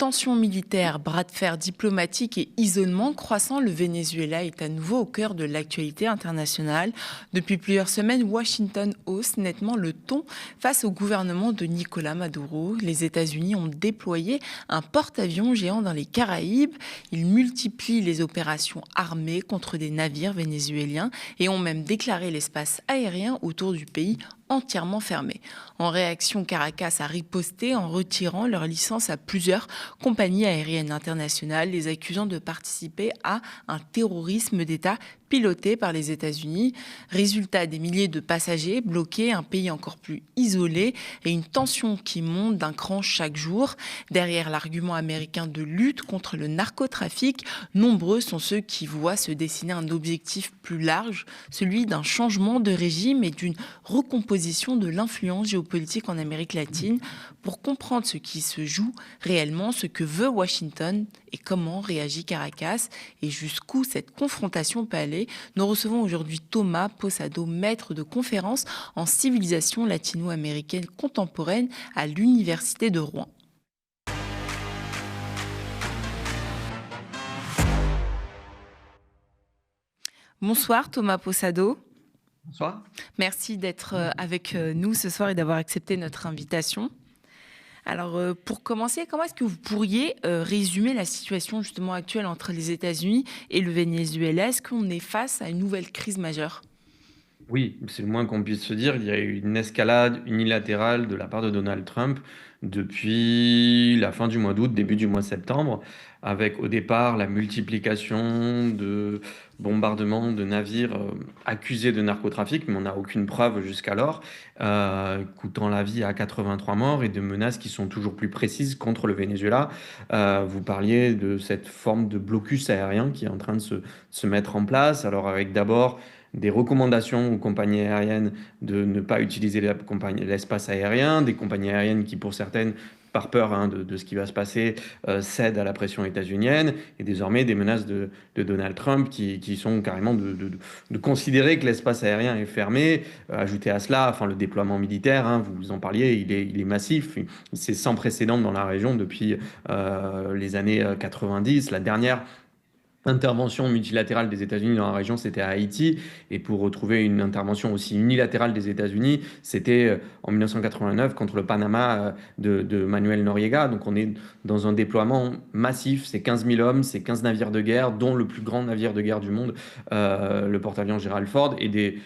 Tensions militaires, bras de fer diplomatique et isolement croissant, le Venezuela est à nouveau au cœur de l'actualité internationale. Depuis plusieurs semaines, Washington hausse nettement le ton face au gouvernement de Nicolás Maduro. Les États-Unis ont déployé un porte-avions géant dans les Caraïbes. Ils multiplient les opérations armées contre des navires vénézuéliens et ont même déclaré l'espace aérien autour du pays entièrement fermé. En réaction, Caracas a riposté en retirant leur licence à plusieurs compagnies aériennes internationales, les accusant de participer à un terrorisme d'État piloté par les États-Unis. Résultat, des milliers de passagers bloqués, un pays encore plus isolé et une tension qui monte d'un cran chaque jour. Derrière l'argument américain de lutte contre le narcotrafic, nombreux sont ceux qui voient se dessiner un objectif plus large, celui d'un changement de régime et d'une recomposition de l'influence géopolitique en Amérique latine. Pour comprendre ce qui se joue réellement, ce que veut Washington et comment réagit Caracas et jusqu'où cette confrontation peut aller, nous recevons aujourd'hui Thomas Posado, maître de conférences en civilisation latino-américaine contemporaine à l'Université de Rouen. Bonsoir Thomas Posado. Bonsoir. Merci d'être avec nous ce soir et d'avoir accepté notre invitation. Alors, pour commencer, comment est-ce que vous pourriez résumer la situation justement actuelle entre les États-Unis et le Venezuela? Est-ce qu'on est face à une nouvelle crise majeure? Oui, c'est le moins qu'on puisse se dire. Il y a eu une escalade unilatérale de la part de Donald Trump depuis la fin du mois d'août, début du mois de septembre, avec au départ la multiplication de bombardements de navires accusés de narcotrafic, mais on n'a aucune preuve jusqu'alors, coûtant la vie à 83 morts et de menaces qui sont toujours plus précises contre le Venezuela. Vous parliez de cette forme de blocus aérien qui est en train de se mettre en place, alors avec d'abord des recommandations aux compagnies aériennes de ne pas utiliser l'espace aérien, des compagnies aériennes qui, pour certaines, par peur de ce qui va se passer, cèdent à la pression états-unienne, et désormais des menaces de Donald Trump qui sont carrément de considérer que l'espace aérien est fermé. Ajouter à cela, enfin, le déploiement militaire, vous en parliez, il est massif, c'est sans précédent dans la région depuis les années 90. La dernière intervention multilatérale des États-Unis dans la région, c'était à Haïti. Et pour retrouver une intervention aussi unilatérale des États-Unis, c'était en 1989 contre le Panama de Manuel Noriega. Donc on est dans un déploiement massif. C'est 15 000 hommes, c'est 15 navires de guerre, dont le plus grand navire de guerre du monde, le porte-avions Gerald Ford, et des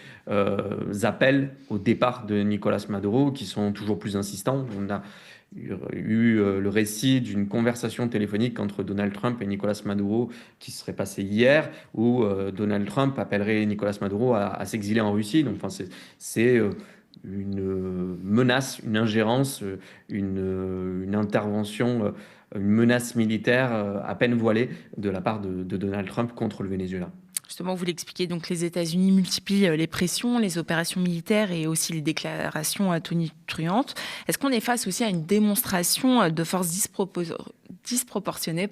appels au départ de Nicolás Maduro qui sont toujours plus insistants. On a eu le récit d'une conversation téléphonique entre Donald Trump et Nicolás Maduro qui serait passée hier, où Donald Trump appellerait Nicolás Maduro à s'exiler en Russie. Donc, enfin, c'est une menace, une ingérence, une intervention, une menace militaire à peine voilée de la part de Donald Trump contre le Venezuela. Justement, vous l'expliquez, donc les États-Unis multiplient les pressions, les opérations militaires et aussi les déclarations tonitruantes. Est-ce qu'on est face aussi à une démonstration de force disproportionnée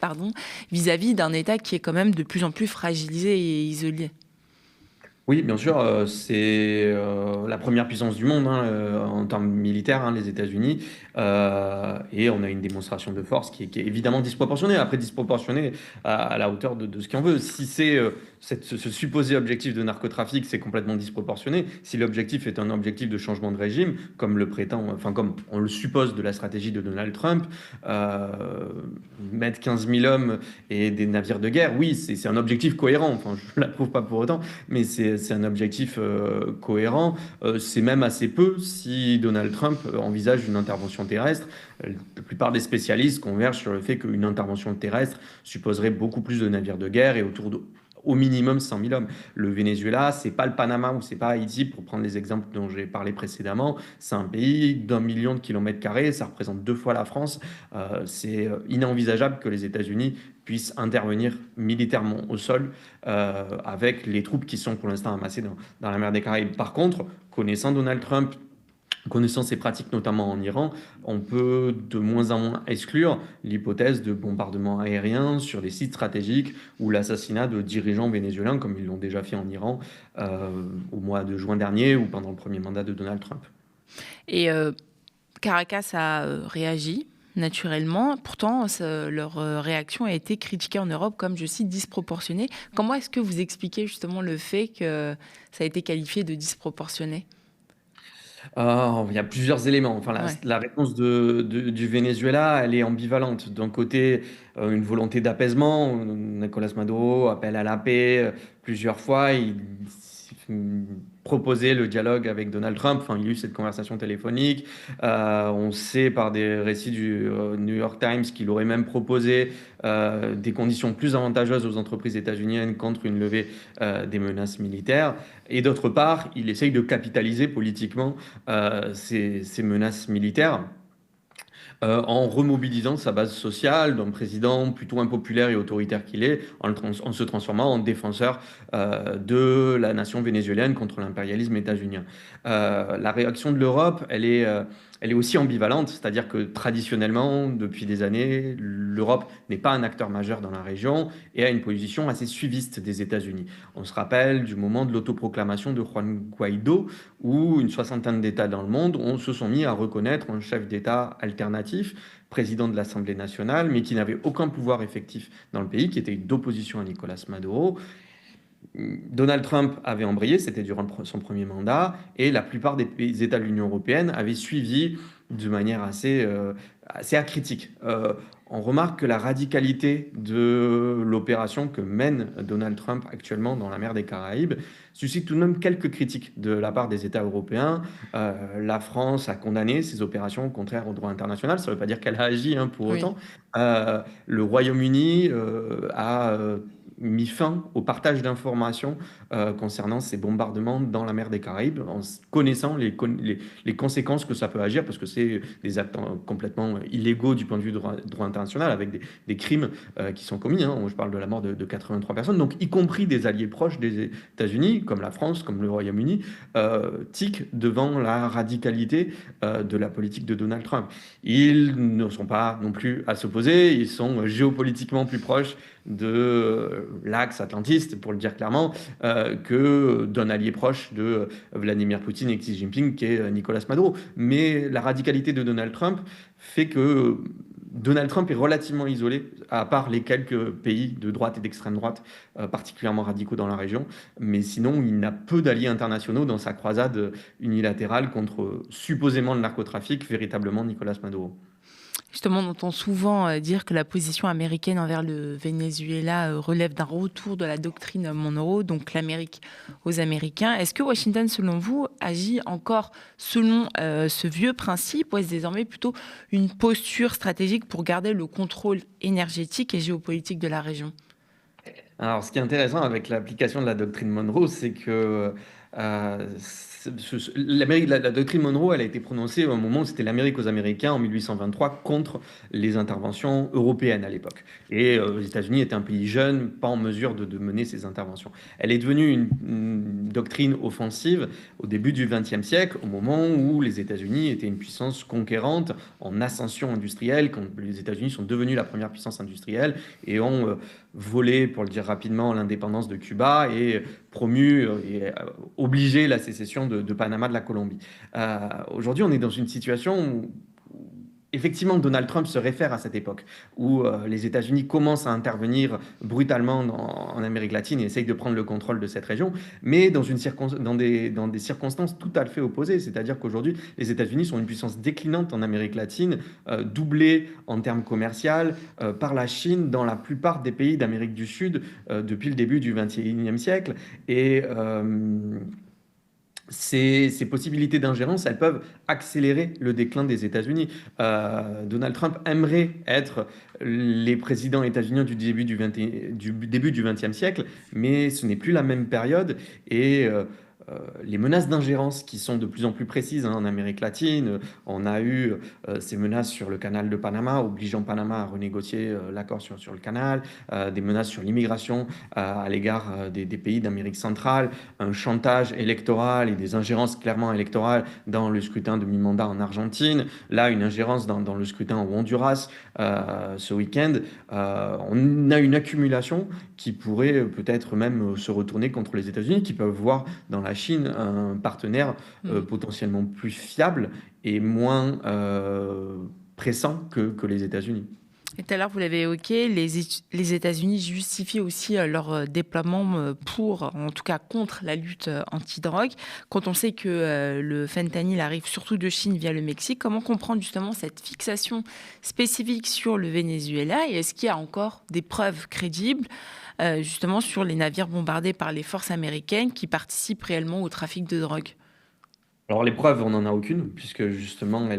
vis-à-vis d'un État qui est quand même de plus en plus fragilisé et isolé? Oui, bien sûr, c'est la première puissance du monde en termes militaires, les États-Unis, et on a une démonstration de force qui est évidemment disproportionnée. Après, disproportionnée à la hauteur de ce qu'on veut. Si c'est ce supposé objectif de narcotrafic, c'est complètement disproportionné. Si l'objectif est un objectif de changement de régime, comme le prétend, enfin comme on le suppose de la stratégie de Donald Trump, mettre 15 000 hommes et des navires de guerre, oui, c'est un objectif cohérent. Enfin, je ne l'approuve pas pour autant, mais c'est un objectif cohérent. C'est même assez peu si Donald Trump envisage une intervention terrestre. La plupart des spécialistes convergent sur le fait qu'une intervention terrestre supposerait beaucoup plus de navires de guerre et autour de au minimum 100 000 hommes. Le Venezuela, c'est pas le Panama ou c'est pas Haïti, pour prendre les exemples dont j'ai parlé précédemment. C'est un pays d'1 million de kilomètres carrés, ça représente 2 fois la France. C'est inenvisageable que les États-Unis puissent intervenir militairement au sol avec les troupes qui sont pour l'instant amassées dans la mer des Caraïbes. Par contre, connaissant Donald Trump, connaissant ses pratiques notamment en Iran, on peut de moins en moins exclure l'hypothèse de bombardement aérien sur des sites stratégiques ou l'assassinat de dirigeants vénézuéliens comme ils l'ont déjà fait en Iran au mois de juin dernier ou pendant le premier mandat de Donald Trump. Et Caracas a réagi. naturellement. Pourtant, leur réaction a été critiquée en Europe comme, je cite, disproportionnée. Comment est-ce que vous expliquez justement le fait que ça a été qualifié de disproportionné? Il y a plusieurs éléments. Enfin, Ouais. la réponse du Venezuela, elle est ambivalente. D'un côté, une volonté d'apaisement. Nicolas Maduro appelle à la paix plusieurs fois. Il proposait le dialogue avec Donald Trump. Enfin, il y a eu cette conversation téléphonique. On sait par des récits du New York Times qu'il aurait même proposé des conditions plus avantageuses aux entreprises états-uniennes contre une levée des menaces militaires. Et d'autre part, il essaye de capitaliser politiquement ces menaces militaires en remobilisant sa base sociale d'un président plutôt impopulaire et autoritaire qu'il est, en se transformant en défenseur de la nation vénézuélienne contre l'impérialisme états-unien. La réaction de l'Europe, elle est aussi ambivalente, c'est-à-dire que traditionnellement, depuis des années, l'Europe n'est pas un acteur majeur dans la région et a une position assez suiviste des États-Unis. On se rappelle du moment de l'autoproclamation de Juan Guaido, où une soixantaine d'États dans le monde se sont mis à reconnaître un chef d'État alternatif, président de l'Assemblée nationale, mais qui n'avait aucun pouvoir effectif dans le pays, qui était d'opposition à Nicolas Maduro. Donald Trump avait embrayé, c'était durant son premier mandat, et la plupart des États de l'Union européenne avaient suivi de manière assez acritique. On remarque que la radicalité de l'opération que mène Donald Trump actuellement dans la mer des Caraïbes suscite tout de même quelques critiques de la part des États européens. La France a condamné ces opérations contraires au droit international. Ça ne veut pas dire qu'elle a agi pour Oui. autant. Le Royaume-Uni a mis fin au partage d'informations concernant ces bombardements dans la mer des Caraïbes, en connaissant les conséquences que ça peut agir, parce que c'est des actes complètement illégaux du point de vue du droit international, avec des crimes qui sont commis. Je parle de la mort de 83 personnes, donc y compris des alliés proches des États-Unis, comme la France, comme le Royaume-Uni, tiquent devant la radicalité de la politique de Donald Trump. Ils ne sont pas non plus à s'opposer, ils sont géopolitiquement plus proches de l'axe atlantiste, pour le dire clairement, que d'un allié proche de Vladimir Poutine et Xi Jinping, qui est Nicolas Maduro. Mais la radicalité de Donald Trump fait que Donald Trump est relativement isolé, à part les quelques pays de droite et d'extrême droite, particulièrement radicaux dans la région. Mais sinon, il n'a peu d'alliés internationaux dans sa croisade unilatérale contre supposément le narcotrafic, véritablement Nicolas Maduro. Justement, on entend souvent dire que la position américaine envers le Venezuela relève d'un retour de la doctrine Monroe, donc l'Amérique aux Américains. Est-ce que Washington, selon vous, agit encore selon ce vieux principe, ou est-ce désormais plutôt une posture stratégique pour garder le contrôle énergétique et géopolitique de la région? Alors, ce qui est intéressant avec l'application de la doctrine Monroe, c'est que la doctrine Monroe, elle a été prononcée au moment où c'était l'Amérique aux Américains en 1823 contre les interventions européennes à l'époque. Et les États-Unis étaient un pays jeune, pas en mesure de mener ces interventions. Elle est devenue une doctrine offensive au début du XXe siècle, au moment où les États-Unis étaient une puissance conquérante en ascension industrielle, quand les États-Unis sont devenus la première puissance industrielle et ont volé, pour le dire rapidement, l'indépendance de Cuba et promu et obligé la sécession de Panama de la Colombie. Aujourd'hui, on est dans une situation où effectivement, Donald Trump se réfère à cette époque où les États-Unis commencent à intervenir brutalement en Amérique latine et essayent de prendre le contrôle de cette région, mais dans des circonstances tout à fait opposées. C'est-à-dire qu'aujourd'hui, les États-Unis sont une puissance déclinante en Amérique latine, doublée en termes commerciaux par la Chine dans la plupart des pays d'Amérique du Sud depuis le début du XXIe siècle. Et ces possibilités d'ingérence, elles peuvent accélérer le déclin des États-Unis. Donald Trump aimerait être les présidents états-uniens du début du XXe siècle, mais ce n'est plus la même période et les menaces d'ingérence qui sont de plus en plus précises en Amérique latine. On a eu ces menaces sur le canal de Panama, obligeant Panama à renégocier l'accord sur le canal, des menaces sur l'immigration à l'égard des pays d'Amérique centrale, un chantage électoral et des ingérences clairement électorales dans le scrutin de mi-mandat en Argentine, là une ingérence dans le scrutin au Honduras ce week-end. On a une accumulation qui pourrait peut-être même se retourner contre les États-Unis, qui peuvent voir dans la Chine un partenaire potentiellement plus fiable et moins pressant que les États-Unis. Et tout à l'heure, vous l'avez évoqué, les États-Unis justifient aussi leur déploiement pour, en tout cas contre la lutte anti-drogue. Quand on sait que le fentanyl arrive surtout de Chine via le Mexique, comment comprendre justement cette fixation spécifique sur le Venezuela? Et est-ce qu'il y a encore des preuves crédibles justement sur les navires bombardés par les forces américaines qui participent réellement au trafic de drogue? Alors les preuves, on n'en a aucune, puisque justement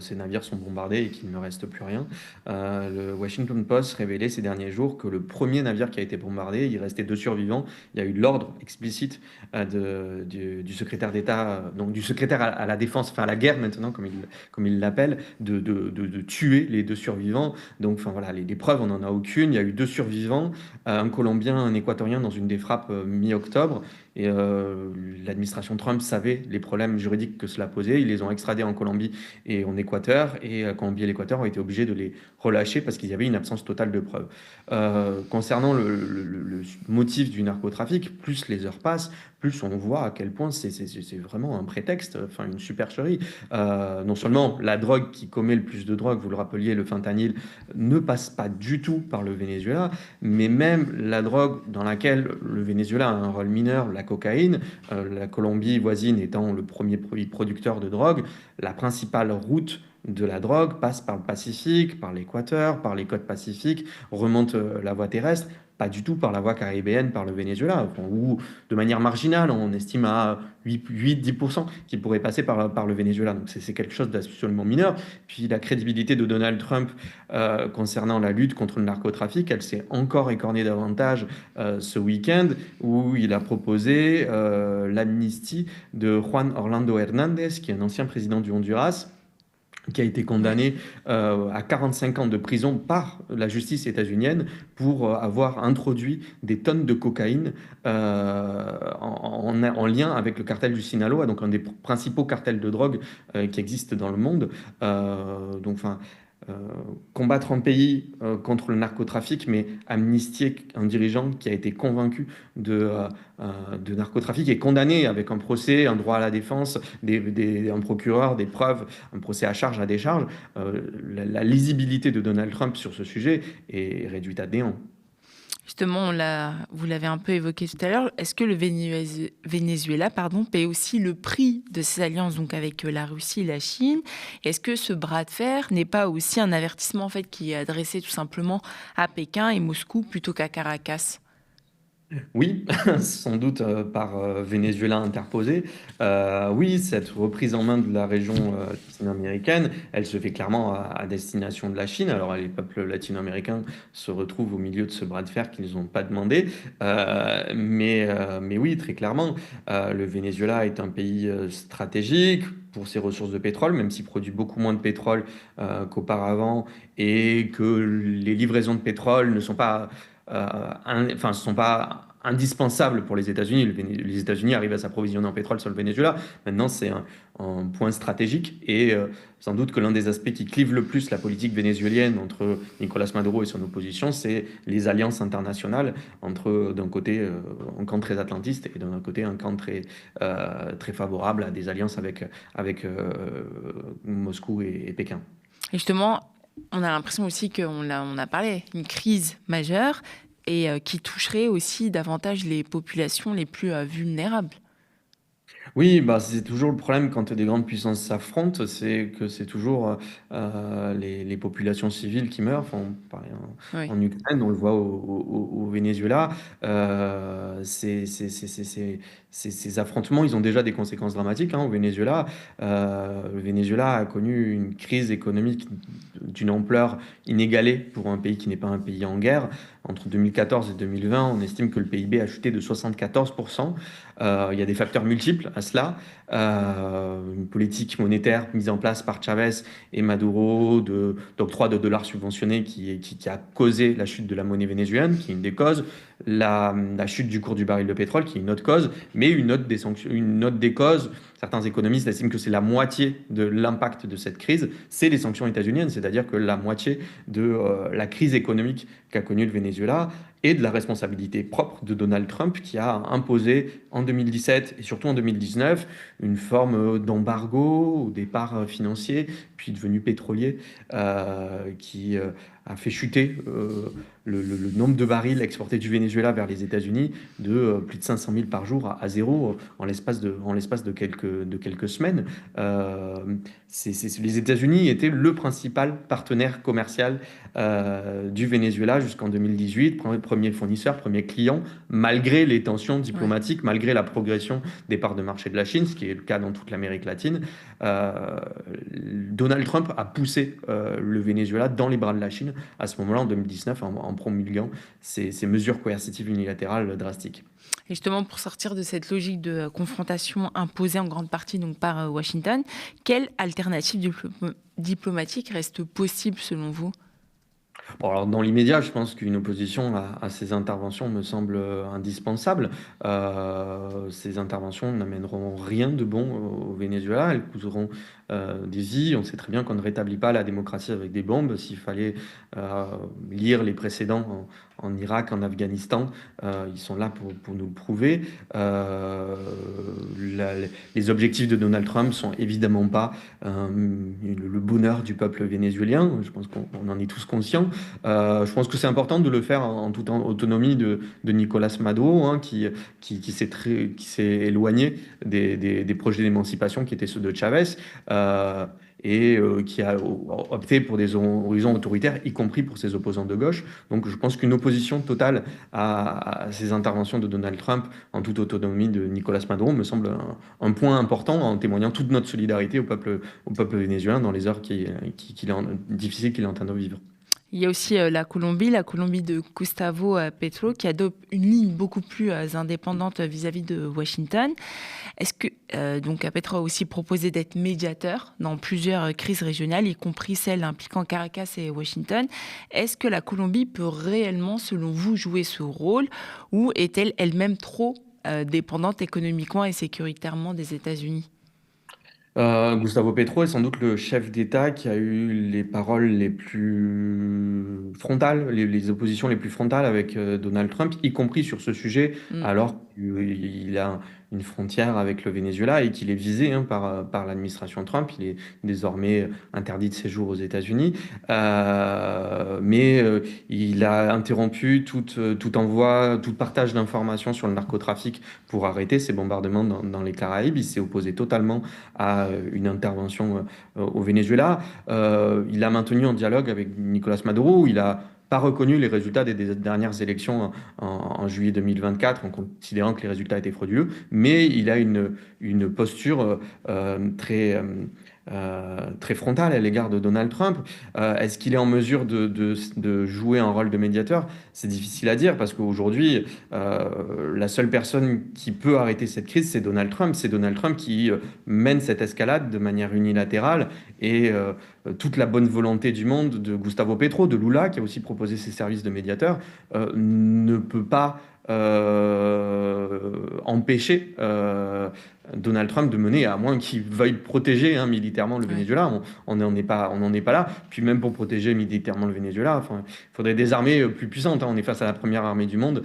ces navires sont bombardés et qu'il ne reste plus rien. Le Washington Post révélait ces derniers jours que le premier navire qui a été bombardé, il restait 2 survivants. Il y a eu l'ordre explicite du secrétaire d'État, donc du secrétaire à la défense, enfin à la guerre maintenant, comme il l'appelle, de tuer les 2 survivants. Donc enfin voilà, les preuves, on n'en a aucune. Il y a eu 2 survivants, un Colombien, un Équatorien dans une des frappes mi-octobre. Et l'administration Trump savait les problèmes juridiques que cela posait. Ils les ont extradés en Colombie et en Équateur. Et Colombie et l'Équateur ont été obligés de les relâcher parce qu'il y avait une absence totale de preuves. Concernant le motif du narcotrafic, plus les heures passent, plus on voit à quel point c'est vraiment un prétexte, enfin une supercherie. Non seulement la drogue qui commet le plus de drogue, vous le rappeliez, le fentanyl, ne passe pas du tout par le Venezuela, mais même la drogue dans laquelle le Venezuela a un rôle mineur, la cocaïne, la Colombie voisine étant le premier producteur de drogue, la principale route de la drogue passe par le Pacifique, par l'Équateur, par les côtes pacifiques, remonte la voie terrestre, pas du tout par la voie caribéenne, par le Venezuela, enfin, où de manière marginale, on estime à 8-10% qui pourrait passer par le Venezuela. Donc c'est quelque chose d'absolument mineur. Puis la crédibilité de Donald Trump concernant la lutte contre le narcotrafic, elle s'est encore écornée davantage ce week-end où il a proposé l'amnistie de Juan Orlando Hernández, qui est un ancien président du Honduras, qui a été Oui. condamné à 45 ans de prison par la justice états-unienne pour avoir introduit des tonnes de cocaïne en lien avec le cartel du Sinaloa, donc un des principaux cartels de drogue qui existent dans le monde. Donc, enfin, euh, combattre un pays contre le narcotrafic, mais amnistier un dirigeant qui a été convaincu de narcotrafic et condamné avec un procès, un droit à la défense, un procureur, des preuves, un procès à charge, à décharge, la lisibilité de Donald Trump sur ce sujet est réduite à néant. Justement, vous l'avez un peu évoqué tout à l'heure. Est-ce que le Venezuela, paie aussi le prix de ses alliances donc avec la Russie et la Chine? Est-ce que ce bras de fer n'est pas aussi un avertissement en fait qui est adressé tout simplement à Pékin et Moscou plutôt qu'à Caracas? Oui, sans doute par Venezuela interposé. Oui, cette reprise en main de la région latino-américaine, elle se fait clairement à destination de la Chine. Alors les peuples latino-américains se retrouvent au milieu de ce bras de fer qu'ils n'ont pas demandé. Mais oui, très clairement, le Venezuela est un pays stratégique pour ses ressources de pétrole, même s'il produit beaucoup moins de pétrole qu'auparavant et que les livraisons de pétrole ne sont pas enfin, ce ne sont pas indispensables pour les États-Unis. Les États-Unis arrivent à s'approvisionner en pétrole sur le Venezuela. Maintenant, c'est un point stratégique et sans doute que l'un des aspects qui clive le plus la politique vénézuélienne entre Nicolas Maduro et son opposition, c'est les alliances internationales entre, d'un côté, un camp très atlantiste et d'un côté, un camp très favorable à des alliances avec Moscou et Pékin. Et justement, on a l'impression aussi on a parlé, une crise majeure et qui toucherait aussi davantage les populations les plus vulnérables. Oui, bah, c'est toujours le problème quand des grandes puissances s'affrontent, c'est que c'est toujours les populations civiles qui meurent. Enfin, pareil, Oui. en Ukraine, on le voit au Venezuela. Ces affrontements, ils ont déjà des conséquences dramatiques hein, au Venezuela. Le Venezuela a connu une crise économique d'une ampleur inégalée pour un pays qui n'est pas un pays en guerre. Entre 2014 et 2020, on estime que le PIB a chuté de 74%. Il y a des facteurs multiples à cela. Une politique monétaire mise en place par Chavez et Maduro d'octroi de dollars subventionnés qui a causé la chute de la monnaie vénézuélienne, qui est une des causes, la chute du cours du baril de pétrole, qui est une autre cause, mais une autre des causes, certains économistes estiment que c'est la moitié de l'impact de cette crise, c'est les sanctions états-uniennes, c'est-à-dire que la moitié de la crise économique qu'a connue le Venezuela et de la responsabilité propre de Donald Trump qui a imposé en 2017 et surtout en 2019 une forme d'embargo au départ financier puis devenu pétrolier, qui a fait chuter le nombre de barils exportés du Venezuela vers les États-Unis de plus de 500 000 par jour à zéro en l'espace de quelques semaines. Euh, les États-Unis étaient le principal partenaire commercial du Venezuela jusqu'en 2018, premier fournisseur, premier client, malgré les tensions Ouais. diplomatiques, malgré la progression des parts de marché de la Chine, ce qui est le cas dans toute l'Amérique latine. Euh, Donald Trump a poussé le Venezuela dans les bras de la Chine à ce moment-là, en 2019, en promulguant ces mesures coercitives unilatérales drastiques. Et justement, pour sortir de cette logique de confrontation imposée en grande partie donc, par Washington, quelle alternative diplomatique reste possible selon vous? Bon, alors dans l'immédiat, je pense qu'une opposition à ces interventions me semble indispensable. Ces interventions n'amèneront rien de bon au Venezuela. Elles causeront des vies. On sait très bien qu'on ne rétablit pas la démocratie avec des bombes. S'il fallait euh, lire les précédents en Irak, en Afghanistan, ils sont là pour nous le prouver. Euh, la- les objectifs de Donald Trump sont évidemment pas le bonheur du peuple vénézuélien. Je pense qu'on en est tous conscients. Je pense que c'est important de le faire en toute autonomie de Nicolas Maduro, hein, qui s'est éloigné des projets d'émancipation qui étaient ceux de Chavez. euh, qui a opté pour des horizons autoritaires, y compris pour ses opposants de gauche. Donc je pense qu'une opposition totale à ces interventions de Donald Trump en toute autonomie de Nicolas Maduro me semble un point important en témoignant toute notre solidarité au peuple vénézuélien dans les heures difficiles qu'il est en train de vivre. Il y a aussi la Colombie de Gustavo Petro, qui adopte une ligne beaucoup plus indépendante vis-à-vis de Washington. Est-ce que donc Petro a aussi proposé d'être médiateur dans plusieurs crises régionales, y compris celles impliquant Caracas et Washington? Est-ce que la Colombie peut réellement, selon vous, jouer ce rôle, ou est-elle elle-même trop dépendante économiquement et sécuritairement des États-Unis? Gustavo Petro est sans doute le chef d'État qui a eu les paroles les plus frontales, les oppositions les plus frontales avec Donald Trump, y compris sur ce sujet, Mm. alors qu'il a une frontière avec le Venezuela et qu'il est visé hein, par l'administration Trump. Il est désormais interdit de séjour aux États-Unis. Mais il a interrompu tout envoi, tout partage d'informations sur le narcotrafic pour arrêter ces bombardements dans les Caraïbes. Il s'est opposé totalement à une intervention au Venezuela. Il a maintenu un dialogue avec Nicolas Maduro. Il a pas reconnu les résultats des dernières élections en juillet 2024 en considérant que les résultats étaient frauduleux, mais il a une posture très frontale à l'égard de Donald Trump. Est-ce qu'il est en mesure de jouer un rôle de médiateur? C'est difficile à dire parce qu'aujourd'hui, la seule personne qui peut arrêter cette crise, c'est Donald Trump. C'est Donald Trump qui mène cette escalade de manière unilatérale et toute la bonne volonté du monde de Gustavo Petro, de Lula, qui a aussi proposé ses services de médiateur, ne peut pas empêcher Donald Trump de mener, à moins qu'il veuille protéger hein, militairement le Ouais. Venezuela. On n'en est pas, on n'en est pas là. Puis même pour protéger militairement le Venezuela, enfin, il faudrait des armées plus puissantes. Hein. On est face à la première armée du monde.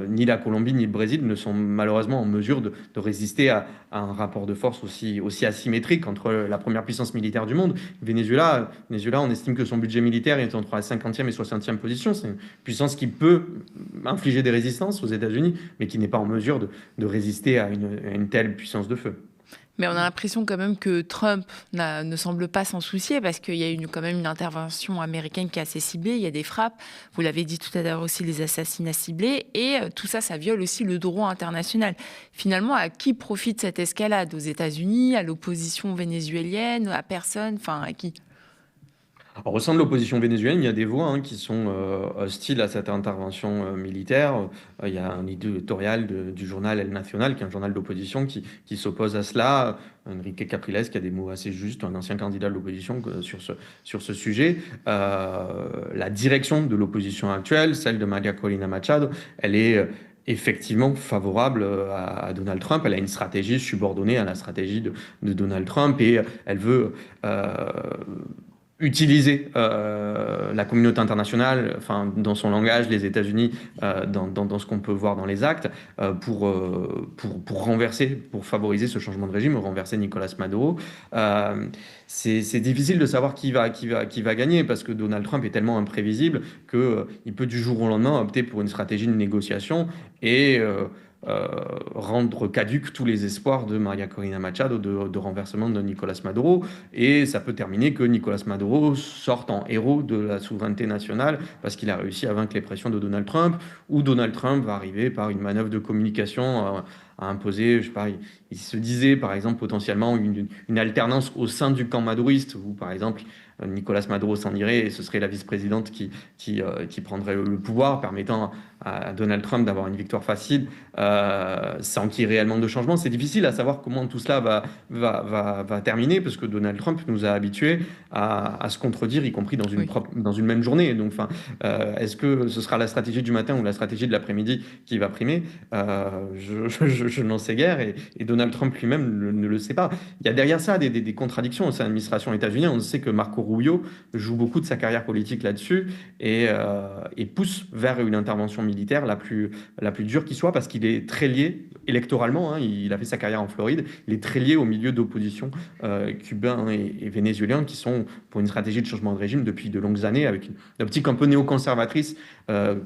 Ni la Colombie ni le Brésil ne sont malheureusement en mesure de résister à un rapport de force aussi asymétrique entre la première puissance militaire du monde. Venezuela, on estime que son budget militaire est entre la 50e et 60e position. C'est une puissance qui peut infliger des résistances aux États-Unis, mais qui n'est pas en mesure de résister à une telle puissance de feu. Mais on a l'impression quand même que Trump ne semble pas s'en soucier parce qu'il y a eu quand même une intervention américaine qui est assez ciblée. Il y a des frappes, vous l'avez dit tout à l'heure aussi, les assassinats ciblés. Et tout ça, ça viole aussi le droit international. Finalement, à qui profite cette escalade? Aux États-Unis, à l'opposition vénézuélienne, à personne? Enfin, à qui? Alors, au sein de l'opposition vénézuélienne, il y a des voix hein, qui sont hostiles à cette intervention militaire. Il y a un éditorial du journal El Nacional, qui est un journal d'opposition, qui s'oppose à cela. Enrique Capriles, qui a des mots assez justes, un ancien candidat de l'opposition sur ce sujet. La direction de l'opposition actuelle, celle de Maria Corina Machado, elle est effectivement favorable à Donald Trump. Elle a une stratégie subordonnée à la stratégie de Donald Trump et elle veut utiliser la communauté internationale, enfin, dans son langage, les États-Unis, dans ce qu'on peut voir dans les actes, pour renverser, pour favoriser ce changement de régime, renverser Nicolas Maduro. Euh, c'est difficile de savoir qui va gagner parce que Donald Trump est tellement imprévisible qu'il peut du jour au lendemain opter pour une stratégie de négociation et rendre caduques tous les espoirs de Maria Corina Machado de renversement de Nicolas Maduro. Et ça peut terminer que Nicolas Maduro sorte en héros de la souveraineté nationale parce qu'il a réussi à vaincre les pressions de Donald Trump, ou Donald Trump va arriver par une manœuvre de communication à imposer, je sais pas, il se disait par exemple potentiellement une alternance au sein du camp madouriste, où par exemple Nicolas Maduro s'en irait et ce serait la vice-présidente qui prendrait le pouvoir, permettant à Donald Trump d'avoir une victoire facile sans qu'il y ait réellement de changement. C'est difficile à savoir comment tout cela va terminer, parce que Donald Trump nous a habitués à se contredire, y compris Oui. dans une même journée. Donc, enfin, est-ce que ce sera la stratégie du matin ou la stratégie de l'après-midi qui va primer? Je n'en sais guère, et Donald Trump lui-même ne le sait pas. Il y a derrière ça des contradictions au sein de l'administration états-unienne. On sait que Marco Rubio joue beaucoup de sa carrière politique là-dessus et pousse vers une intervention militaire la plus dure qui soit, parce qu'il est très lié électoralement, hein. Il a fait sa carrière en Floride. Il est très lié au milieu d'opposition cubain et vénézuélien, qui sont pour une stratégie de changement de régime depuis de longues années, avec une optique un peu néoconservatrice,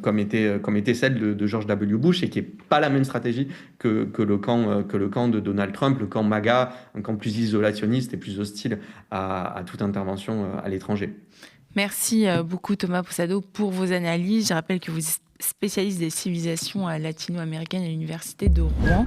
comme était celle de George W. Bush, et qui n'est pas la même stratégie que le camp de Donald Trump, le camp MAGA, un camp plus isolationniste et plus hostile à toute intervention à l'étranger. Merci beaucoup Thomas Poussado pour vos analyses. Je rappelle que vous êtes spécialiste des civilisations latino-américaines à l'Université de Rouen.